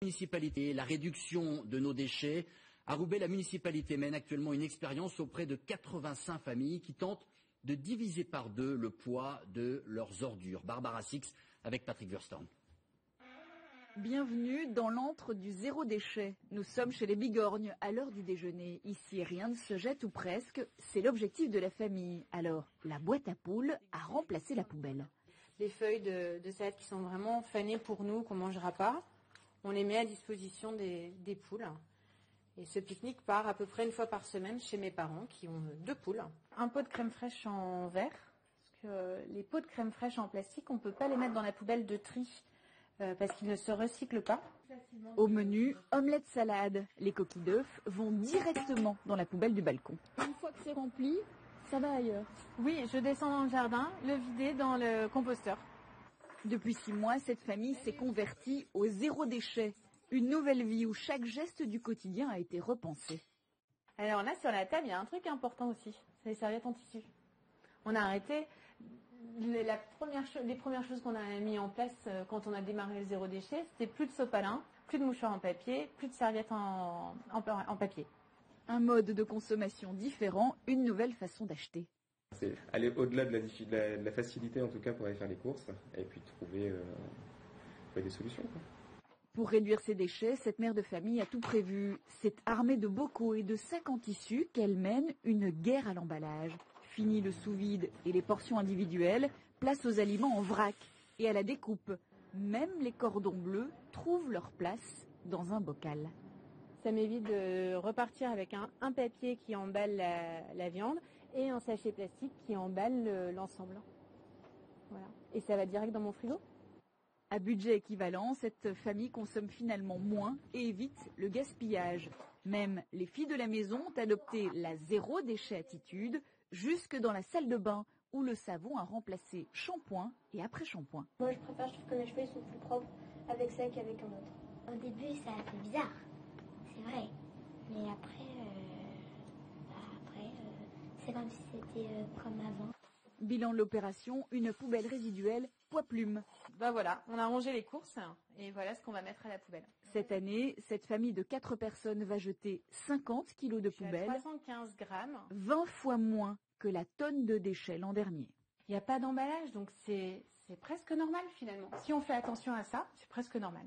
Municipalité, la réduction de nos déchets. À Roubaix, la municipalité mène actuellement une expérience auprès de 85 familles qui tentent de diviser par deux le poids de leurs ordures. Barbara Six avec Patrick Wurstorm. Bienvenue dans l'antre du zéro déchet. Nous sommes chez les Bigorgnes à l'heure du déjeuner. Ici, rien ne se jette ou presque. C'est l'objectif de la famille. Alors, la boîte à poules a remplacé la poubelle. Les feuilles de salade qui sont vraiment fanées pour nous, qu'on ne mangera pas, on les met à disposition des poules. Et ce pique-nique part à peu près une fois par semaine chez mes parents qui ont 2 poules. Un pot de crème fraîche en verre, parce que les pots de crème fraîche en plastique, on ne peut pas les mettre dans la poubelle de tri, parce qu'ils ne se recyclent pas. Au menu, omelette salade. Les coquilles d'œufs vont directement dans la poubelle du balcon. Une fois que c'est rempli, ça va ailleurs. Oui, je descends dans le jardin, le vider dans le composteur. Depuis 6 mois, cette famille s'est convertie au zéro déchet. Une nouvelle vie où chaque geste du quotidien a été repensé. Alors là, sur la table, il y a un truc important aussi, c'est les serviettes en tissu. On a arrêté. Les premières choses qu'on a mis en place quand on a démarré le zéro déchet, c'était plus de sopalin, plus de mouchoirs en papier, plus de serviettes en papier. Un mode de consommation différent, une nouvelle façon d'acheter. C'est aller au-delà de la facilité en tout cas pour aller faire les courses et puis trouver des solutions, quoi. Pour réduire ses déchets, cette mère de famille a tout prévu. C'est armée de bocaux et de sacs en tissu qu'elle mène une guerre à l'emballage. Fini le sous-vide et les portions individuelles, place aux aliments en vrac et à la découpe. Même les cordons bleus trouvent leur place dans un bocal. Ça m'évite de repartir avec un papier qui emballe la viande et un sachet plastique qui emballe l'ensemble. Voilà. Et ça va direct dans mon frigo. À budget équivalent, cette famille consomme finalement moins et évite le gaspillage. Même les filles de la maison ont adopté la zéro déchet attitude, jusque dans la salle de bain où le savon a remplacé shampoing et après-shampoing. Moi je trouve que mes cheveux sont plus propres avec ça qu'avec un autre. Au début ça a fait bizarre, c'est vrai. Mais après, c'est comme si c'était comme avant. Bilan de l'opération, une poubelle résiduelle poids plume. Ben voilà, on a rangé les courses et voilà ce qu'on va mettre à la poubelle. Cette année, cette famille de 4 personnes va jeter 50 kilos de poubelle, 315 grammes, 20 fois moins que la tonne de déchets l'an dernier. Il n'y a pas d'emballage, donc c'est presque normal finalement. Si on fait attention à ça, c'est presque normal.